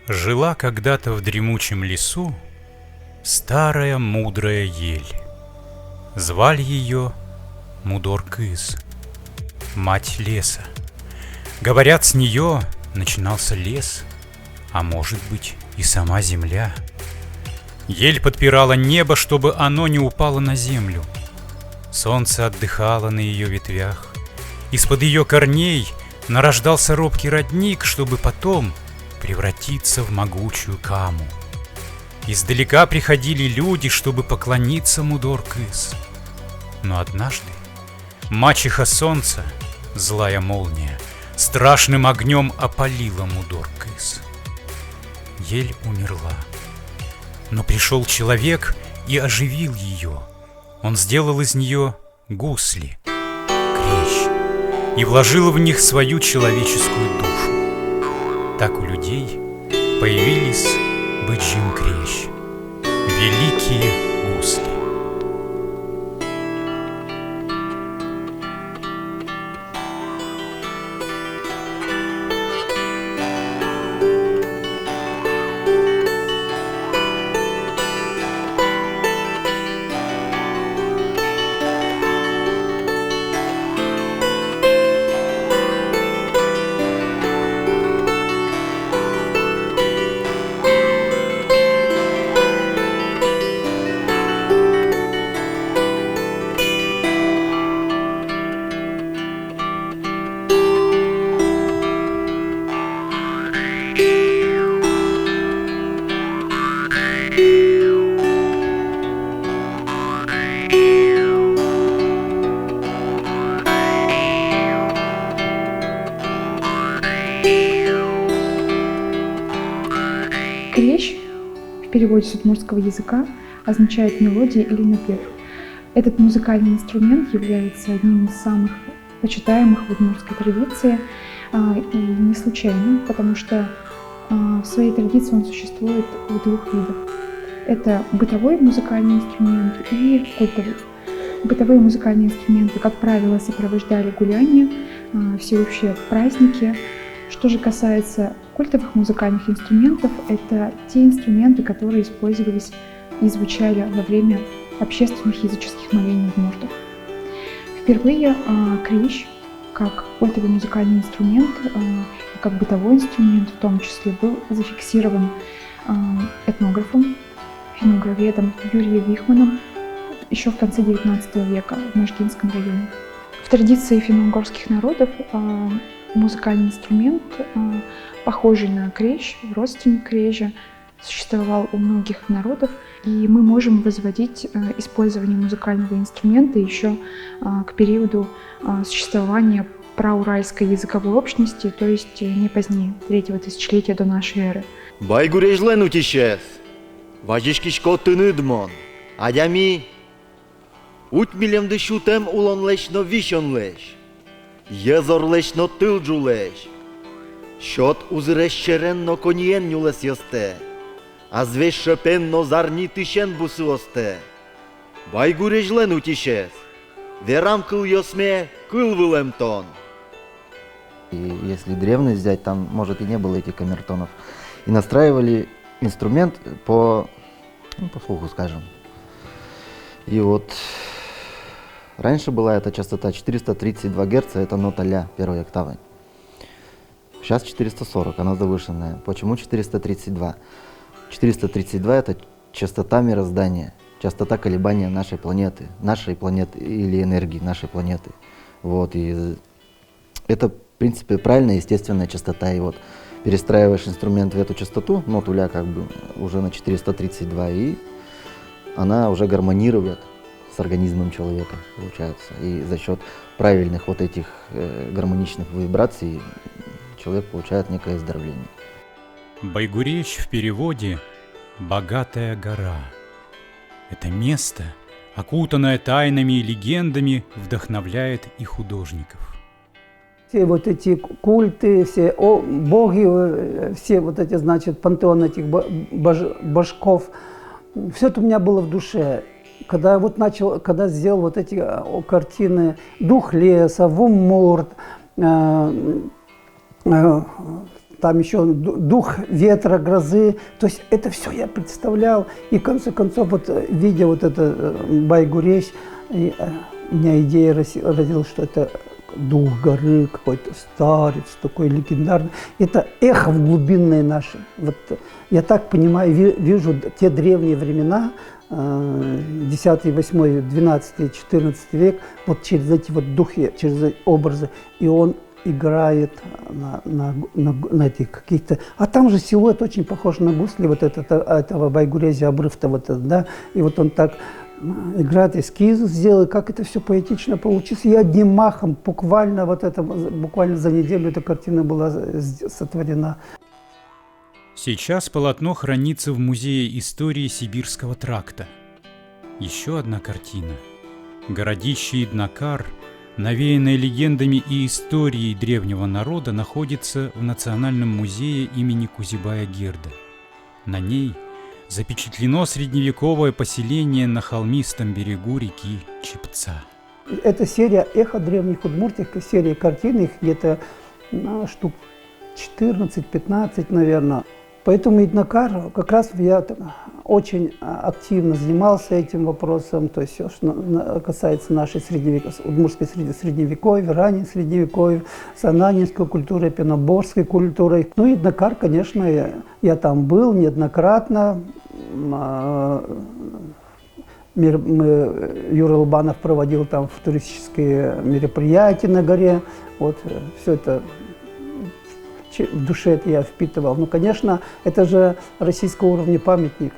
Жила когда-то в дремучем лесу старая мудрая ель. Звали ее Мудор-Кыз, мать леса. Говорят, с нее начинался лес, а может быть и сама земля. Ель подпирала небо, чтобы оно не упало на землю. Солнце отдыхало на ее ветвях. Из-под ее корней нарождался робкий родник, чтобы потом превратиться в могучую каму. Издалека приходили люди, чтобы поклониться Мудор-Кыз. Но однажды мачеха солнца, злая молния, страшным огнем опалила Мудор-Кыз. Ель умерла. Но пришел человек и оживил ее. Он сделал из нее гусли, крещ, и вложил в них свою человеческую душу. Так у людей появились Быджим-Крещ, великие гусли. Крещ в переводе с удмуртского языка означает мелодия или напев. Этот музыкальный инструмент является одним из самых почитаемых в удмуртской традиции, и не случайно, потому что в своей традиции он существует в двух видах. Это бытовой музыкальный инструмент и культовый. Бытовые музыкальные инструменты, как правило, сопровождали гуляния, всеобщие праздники. Что же касается культовых музыкальных инструментов, это те инструменты, которые использовались и звучали во время общественных языческих молений удмуртов. Впервые крещ, как культовый музыкальный инструмент и как бытовой инструмент в том числе, был зафиксирован этнографом, финно-угроведом Юрием Вихманом еще в конце XIX века в Можгинском районе. В традиции финно-угорских народов музыкальный инструмент, похожий на крещ, родственник креща, существовал у многих народов, и мы можем возводить использование музыкального инструмента еще к периоду существования прауральской языковой общности, то есть не позднее, третьего тысячелетия до нашей эры. Байгурежлен утишес, важишкишко тыныдмон, адями, утмилем дышутем улон леш, но вишон леш. Езорлеш но тылджулеш. Счет узрещерен но кониен нюлес йосте. А звешепен но зарни тишен бусуосте. Байгурежлен утишес. Верам кыл йосме кыл вылемтон. И если древность взять, там, может, и не было этих камертонов. И настраивали инструмент по слуху, скажем. И вот раньше была эта частота 432 Гц, это нота ля первой октавы. Сейчас 440, она завышенная. Почему 432? 432 это частота мироздания, частота колебания нашей планеты или энергии нашей планеты. Вот, и это, в принципе, правильная, естественная частота. И вот перестраиваешь инструмент в эту частоту, ноту ля как бы уже на 432, и она уже гармонирует с организмом человека, получается. И за счет правильных вот этих гармоничных вибраций человек получает некое оздоровление. Байгурещ в переводе «богатая гора». Это место, окутанное тайнами и легендами, вдохновляет и художников. Все вот эти культы, все боги, все вот эти, значит, пантеон этих божков, все это у меня было в душе. Когда вот начал, когда сделал вот эти картины «Дух леса», «Вуммурт», там там еще дух ветра, грозы. То есть это все я представлял. И в конце концов, вот, видя вот это Байгурещ, у меня идея родилась, что это дух горы, какой-то старец, такой легендарный. Это эхо в глубинной нашей. Вот, я так понимаю, вижу те древние времена, 10, 8, 12, 14 век, вот через эти вот духи, через эти образы, и он играет на этих каких-то... А там же силуэт очень похож на гусли, вот этого Байгурези, обрыв-то вот этот, да, и вот он так играет, эскиз сделал, как это все поэтично получилось. И одним махом, буквально за неделю эта картина была сотворена. Сейчас полотно хранится в Музее истории Сибирского тракта. Еще одна картина. Городище Иднакар, навеянное легендами и историей древнего народа, находится в Национальном музее имени Кузибая-Герда. На ней запечатлено средневековое поселение на холмистом берегу реки Чепца. Это серия «Эхо древних Удмуртий», серия картин, их где-то штук 14-15, наверное. Поэтому Иднакар, как раз я очень активно занимался этим вопросом, то есть все, что касается нашей удмуртской средневековья, ранней средневековья, сананинской культуры, пеноборской культуры. Ну, Иднакар, конечно, я там был неоднократно. Юра Лубанов проводил там туристические мероприятия на горе. Вот все это в душе это я впитывал. Ну, конечно, это же российского уровня памятник.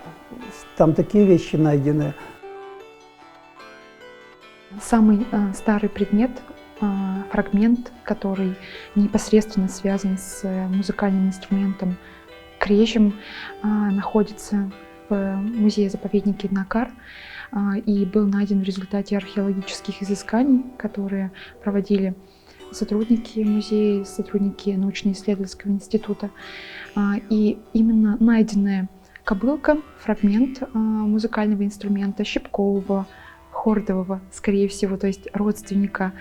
Там такие вещи найдены. Самый старый предмет, фрагмент, который непосредственно связан с музыкальным инструментом кречем, находится в музее-заповеднике Иднакар и был найден в результате археологических изысканий, которые проводили сотрудники музея, сотрудники научно-исследовательского института. И именно найденная кобылка, фрагмент музыкального инструмента щипкового, хордового, скорее всего, то есть родственника,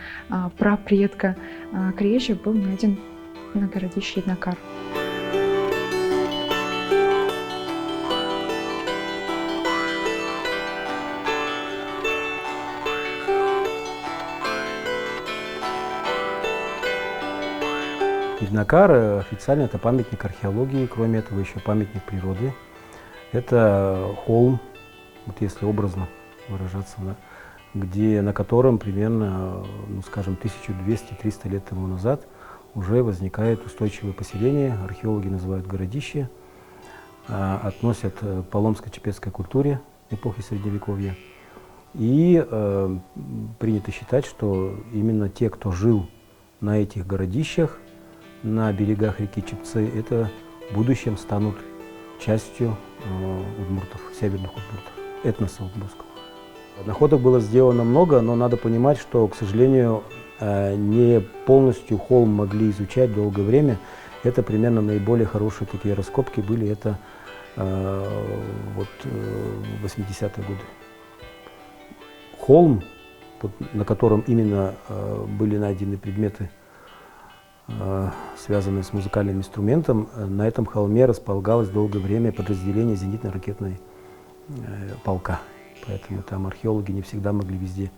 прапредка креча, был найден на городище Иднакар. Иднакар официально это памятник археологии, кроме этого еще памятник природы. Это холм, вот если образно выражаться, да, на котором примерно, ну, скажем, 1200-300 лет тому назад уже возникает устойчивое поселение, археологи называют городище, относят к паломско-чепецкой культуре эпохи Средневековья. И принято считать, что именно те, кто жил на этих городищах, на берегах реки Чепцы, это в будущем станут частью удмуртов, северных удмуртов, этноса удмуртского. Находок было сделано много, но надо понимать, что, к сожалению, не полностью холм могли изучать долгое время. Это примерно наиболее хорошие такие раскопки были, это вот 80-е годы. Холм, вот, на котором именно были найдены предметы, связанные с музыкальным инструментом, на этом холме располагалось долгое время подразделение зенитно-ракетной полка. Поэтому там археологи не всегда могли везде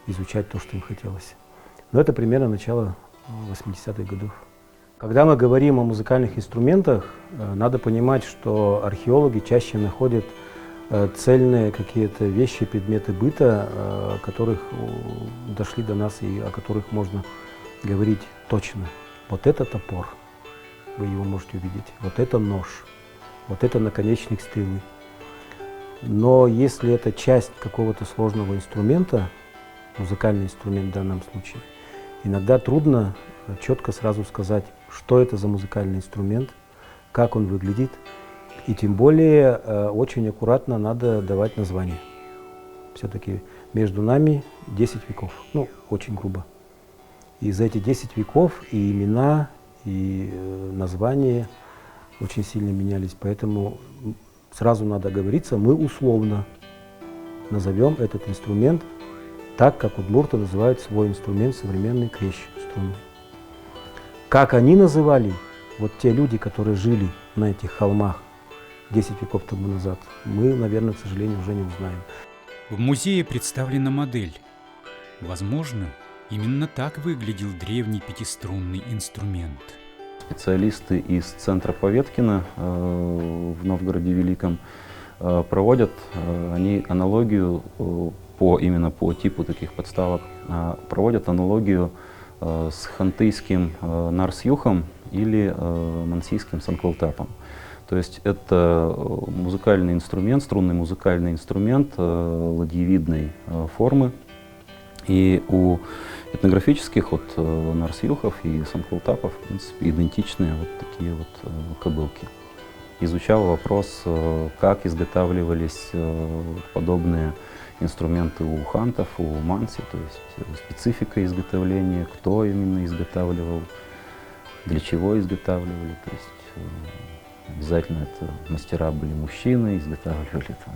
изучать то, что им хотелось. Но это примерно начало 80-х годов. Когда мы говорим о музыкальных инструментах, надо понимать, что археологи чаще находят цельные какие-то вещи, предметы быта, которых дошли до нас и о которых можно говорить точно. Вот это топор, вы его можете увидеть, вот это нож, вот это наконечник стрелы. Но если это часть какого-то сложного инструмента, музыкальный инструмент в данном случае, иногда трудно четко сразу сказать, что это за музыкальный инструмент, как он выглядит. И тем более очень аккуратно надо давать название. Все-таки между нами 10 веков, ну, очень грубо. И за эти 10 веков и имена, и названия очень сильно менялись. Поэтому сразу надо оговориться, мы условно назовем этот инструмент так, как удмурты называют свой инструмент, современный крещ струнный. Как они называли, вот те люди, которые жили на этих холмах 10 веков тому назад, мы, наверное, к сожалению, уже не узнаем. В музее представлена модель. Возможно, именно так выглядел древний пятиструнный инструмент. Специалисты из центра Поветкина в Новгороде Великом проводят они аналогию именно по типу таких подставок, проводят аналогию с хантыйским нарсюхом или мансийским санкултапом. То есть это музыкальный инструмент, струнный музыкальный инструмент ладьевидной формы. И у этнографических нарсюхов и санкултапов, в принципе, идентичные вот такие вот кобылки. Изучал вопрос, как изготавливались подобные инструменты у хантов, у манси, то есть специфика изготовления, кто именно изготавливал, для чего изготавливали. То есть обязательно это мастера были мужчины, изготавливали там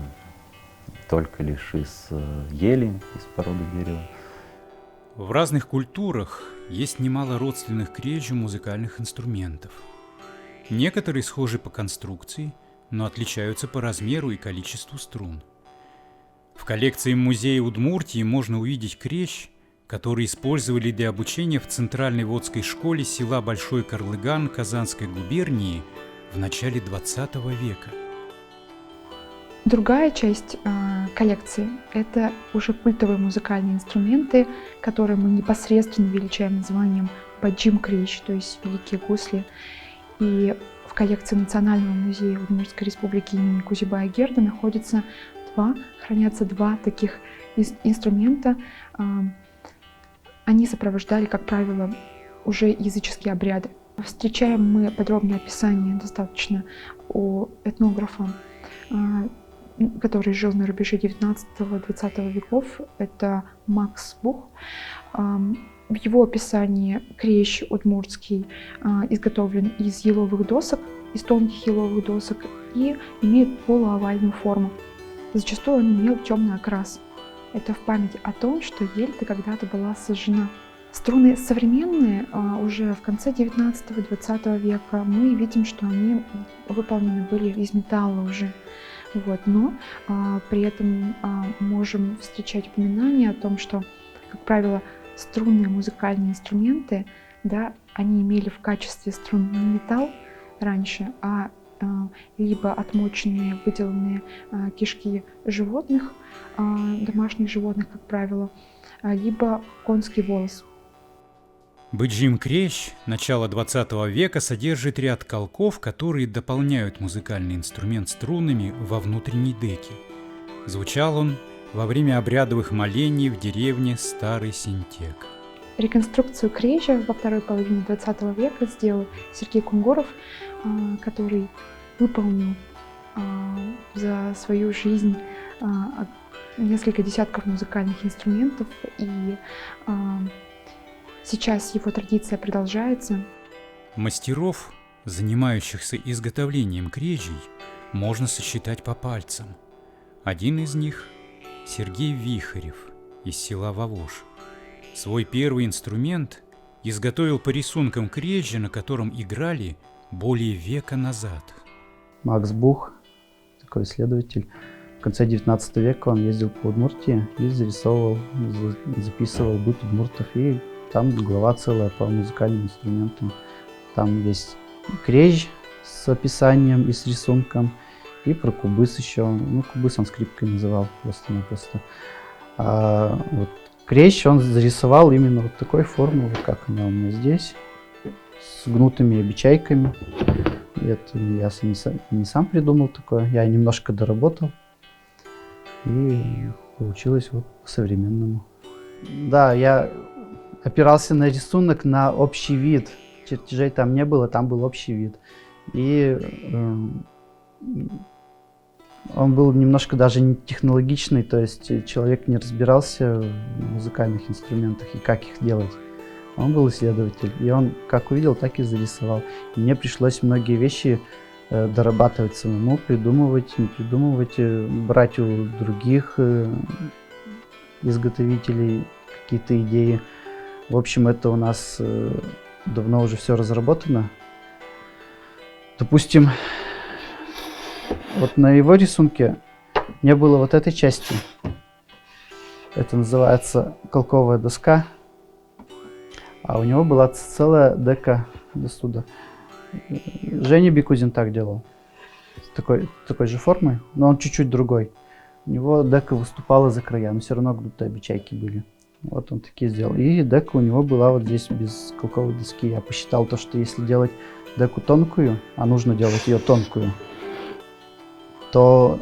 только лишь из ели, из породы дерева. В разных культурах есть немало родственных крежу музыкальных инструментов. Некоторые схожи по конструкции, но отличаются по размеру и количеству струн. В коллекции музея Удмуртии можно увидеть крещ, который использовали для обучения в Центральной водской школе села Большой Карлыган Казанской губернии в начале XX века. Другая часть коллекции – это уже культовые музыкальные инструменты, которые мы непосредственно величаем названием баджим крещ, то есть великие гусли. И в коллекции Национального музея Удмуртской республики имени Кузибая-Герда хранятся два таких инструмента. Они сопровождали, как правило, уже языческие обряды. Встречаем мы подробное описание достаточно у этнографа, который жил на рубеже 19-20 веков. Это Макс Бух. В его описании крещ удмуртский изготовлен из еловых досок, из тонких еловых досок и имеет полуовальную форму. Зачастую он имел темный окрас. Это в память о том, что ель-то когда-то была сожжена. Струны современные, уже в конце 19-20 века, мы видим, что они выполнены были из металла уже. Но при этом можем встречать упоминания о том, что, как правило, струнные музыкальные инструменты, они имели в качестве струн не металл раньше, а либо отмоченные, выделанные кишки животных, домашних животных, как правило, либо конский волос. Баджим крещ начала 20 века содержит ряд колков, которые дополняют музыкальный инструмент струнами во внутренней деке. Звучал он во время обрядовых молений в деревне Старый Синтек. Реконструкцию креща во второй половине 20 века сделал Сергей Кунгуров, который выполнил за свою жизнь несколько десятков музыкальных инструментов, и сейчас его традиция продолжается. Мастеров, занимающихся изготовлением крежей, можно сосчитать по пальцам. Один из них – Сергей Вихарев из села Вавош. Свой первый инструмент изготовил по рисункам крежа, на котором играли более века назад. Макс Бух, такой исследователь, в конце 19 века он ездил по Удмуртии и зарисовывал, записывал быт удмуртов, и там глава целая по музыкальным инструментам. Там есть крещ с описанием и с рисунком, и про кубыс еще. Кубыс он скрипкой называл просто-напросто. А вот крещ он зарисовал именно вот такой формы, вот как она у меня здесь, с гнутыми обечайками. Это я не сам придумал такое, я немножко доработал, и получилось вот по-современному. Да, я опирался на рисунок, на общий вид. Чертежей там не было, там был общий вид. И он был немножко даже не технологичный, то есть человек не разбирался в музыкальных инструментах и как их делать. Он был исследователь, и он как увидел, так и зарисовал. И мне пришлось многие вещи дорабатывать самому, придумывать, брать у других изготовителей какие-то идеи. В общем, это у нас давно уже все разработано. Допустим, вот на его рисунке не было вот этой части. Это называется колковая доска. А у него была целая дека до сюда. Женя Бикузин так делал. Такой же формы, но он чуть-чуть другой. У него дека выступала за края, но все равно гнутые обечайки были. Вот он такие сделал. И дека у него была вот здесь без колковой доски. Я посчитал то, что если делать деку тонкую, а нужно делать ее тонкую, то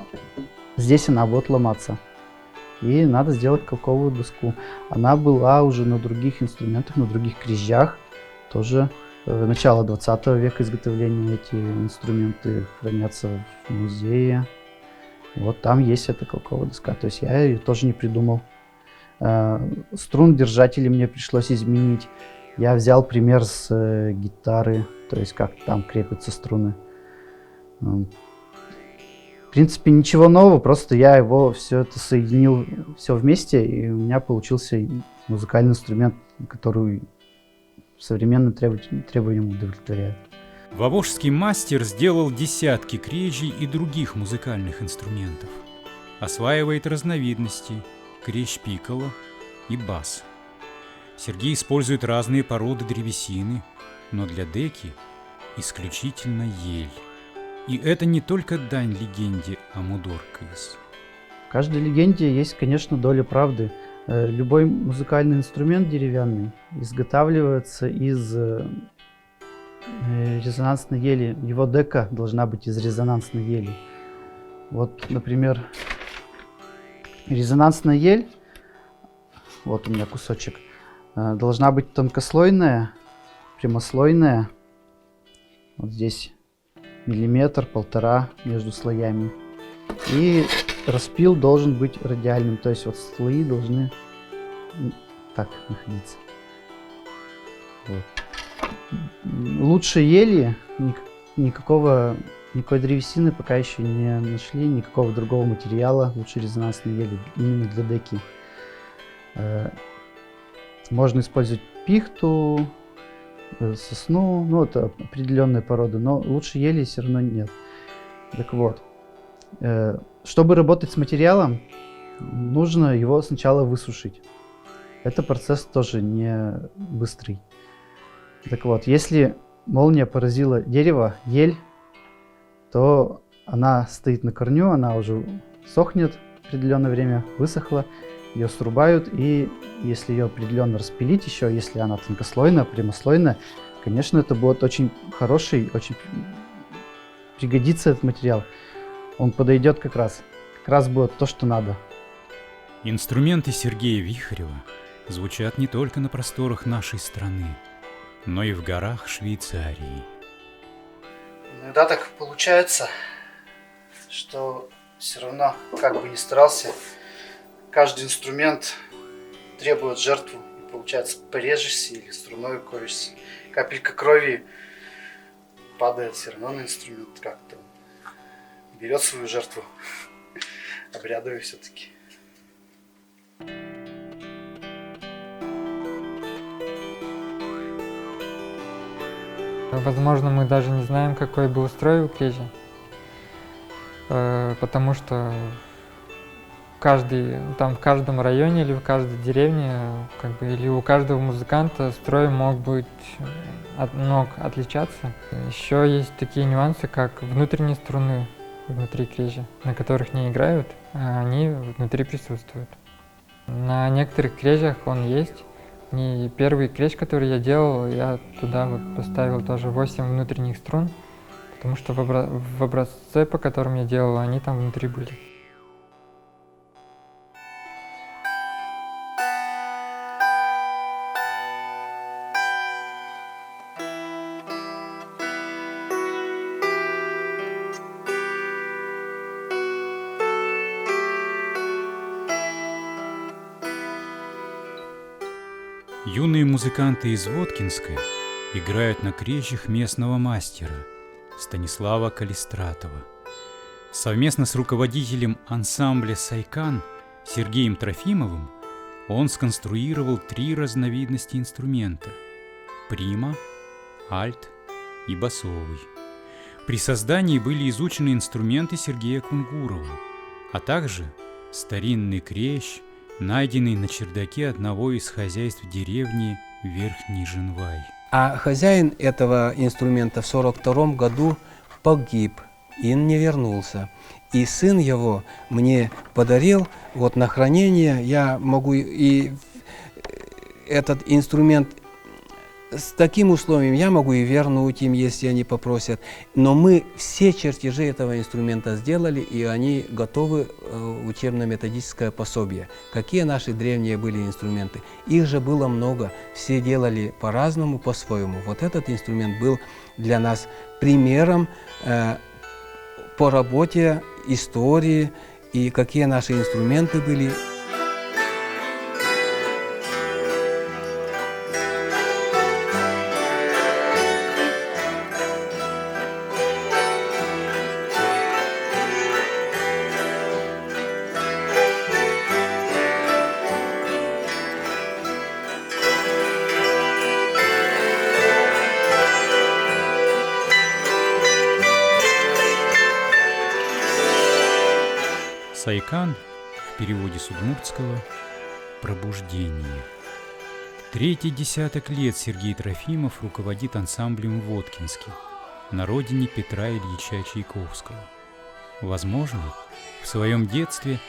здесь она будет ломаться. И надо сделать колковую доску. Она была уже на других инструментах, на других крежах. Тоже начало 20 века изготовления. Эти инструменты хранятся в музее. Вот там есть эта колковая доска. То есть я ее тоже не придумал. Струн держатели мне пришлось изменить. Я взял пример с гитары. То есть как там крепятся струны. В принципе, ничего нового, просто я его все это соединил все вместе, и у меня получился музыкальный инструмент, который современным требованиям удовлетворяет. Вовожский мастер сделал десятки крежей и других музыкальных инструментов. Осваивает разновидности – крещ пикколо и бас. Сергей использует разные породы древесины, но для деки исключительно ель. И это не только дань легенде о Мудоркаис. В каждой легенде есть, конечно, доля правды. Любой музыкальный инструмент деревянный изготавливается из резонансной ели. Его дека должна быть из резонансной ели. Вот, например, резонансная ель, вот у меня кусочек, должна быть тонкослойная, прямослойная. Вот здесь миллиметр-полтора между слоями. И распил должен быть радиальным, то есть вот слои должны так находиться. Вот. Лучше ели, никакой древесины пока еще не нашли, никакого другого материала лучше резонансной ели, именно для деки. Можно использовать пихту, сосну, ну это определенная порода, но лучше ели все равно нет. Так вот, чтобы работать с материалом, нужно его сначала высушить. Это процесс тоже не быстрый. Так вот, если молния поразила дерево, ель, то она стоит на корню, она уже сохнет определенное время, высохла, ее срубают, и если ее определенно распилить еще, если она тонкослойная, прямослойная, конечно, это будет очень хороший, очень пригодится этот материал. Он подойдет как раз будет то, что надо. Инструменты Сергея Вихарева звучат не только на просторах нашей страны, но и в горах Швейцарии. Иногда так получается, что все равно, как бы ни старался, каждый инструмент требует жертву. И получается, порежешься или струной укоришься. Капелька крови падает все равно на инструмент как-то. Берет свою жертву. Обрядовый все-таки. Возможно, мы даже не знаем, какой был строй у крежи, потому что в каждом районе или в каждой деревне, или у каждого музыканта строй мог отличаться. Еще есть такие нюансы, как внутренние струны внутри крежи, на которых не играют, а они внутри присутствуют. На некоторых крежах он есть. И первый креж, который я делал, я туда поставил тоже 8 внутренних струн, потому что в образце, по которому я делал, они там внутри были. Юные музыканты из Воткинска играют на крежах местного мастера Станислава Калистратова. Совместно с руководителем ансамбля «Сайкан» Сергеем Трофимовым он сконструировал 3 разновидности инструмента – прима, альт и басовый. При создании были изучены инструменты Сергея Кунгурова, а также старинный крещ, найденный на чердаке одного из хозяйств деревни Верхний Женвай. А хозяин этого инструмента в 1942 году погиб и не вернулся. И сын его мне подарил вот на хранение. Я могу и этот инструмент с таким условием я могу и вернуть им, если они попросят. Но мы все чертежи этого инструмента сделали, и они готовы в учебно-методическое пособие. Какие наши древние были инструменты? Их же было много, все делали по-разному, по-своему. Вот этот инструмент был для нас примером по работе, истории и какие наши инструменты были. Сайкан в переводе с удмуртского «пробуждение». Третий десяток лет Сергей Трофимов руководит ансамблем в Воткинске, на родине Петра Ильича Чайковского. Возможно, в своем детстве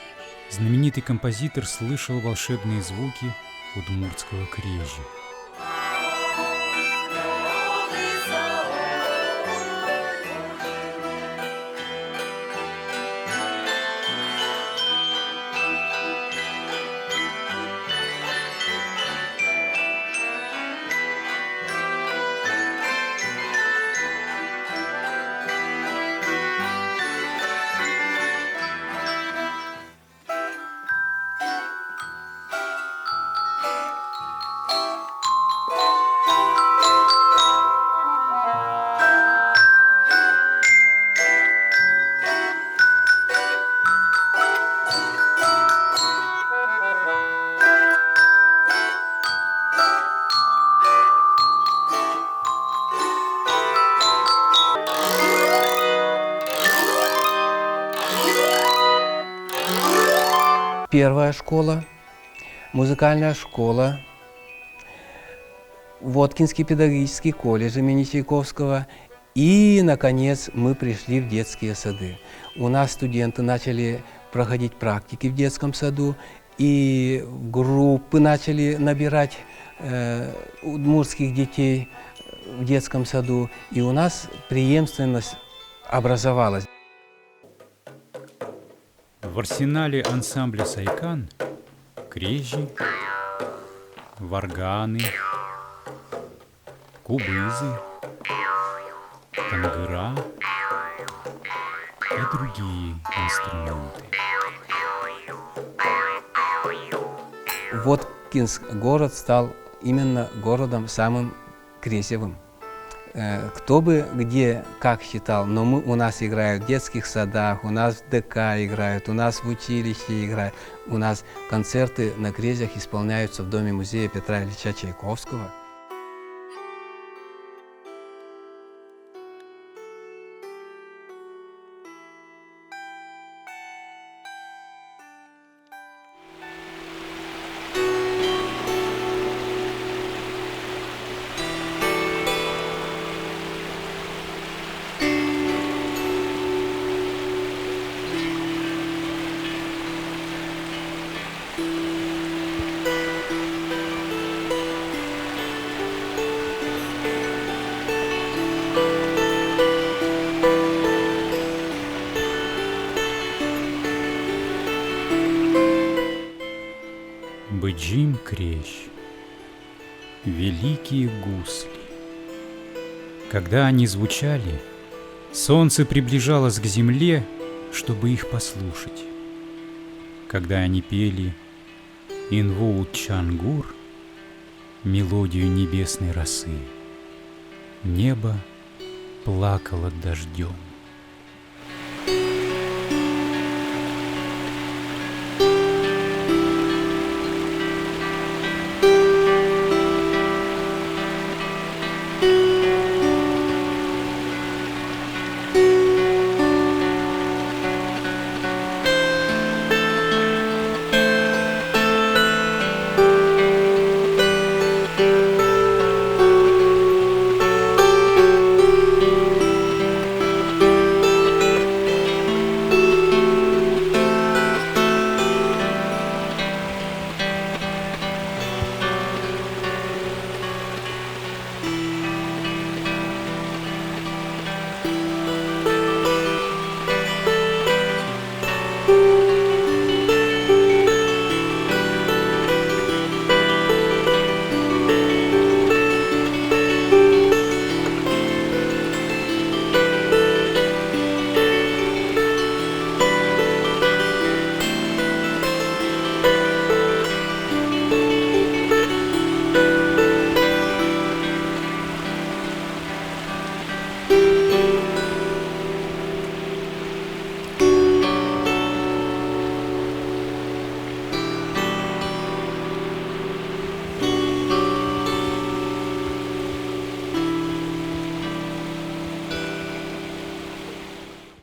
знаменитый композитор слышал волшебные звуки удмуртского крежи. Первая школа, музыкальная школа, Воткинский педагогический колледж имени Чайковского. И, наконец, мы пришли в детские сады. У нас студенты начали проходить практики в детском саду, и группы начали набирать удмуртских детей в детском саду. И у нас преемственность образовалась. В арсенале ансамбля «Сайкан» крежи, варганы, кубызы, тангыра и другие инструменты. Воткинск город стал именно городом самым крезевым. Кто бы где как считал, но у нас играют в детских садах, у нас в ДК играют, у нас в училище играют, у нас концерты на крезях исполняются в Доме-музея Петра Ильича Чайковского. Быджим крещ, великие гусли. Когда они звучали, солнце приближалось к земле, чтобы их послушать. Когда они пели «Инвоут Чангур», мелодию небесной росы, небо плакало дождем.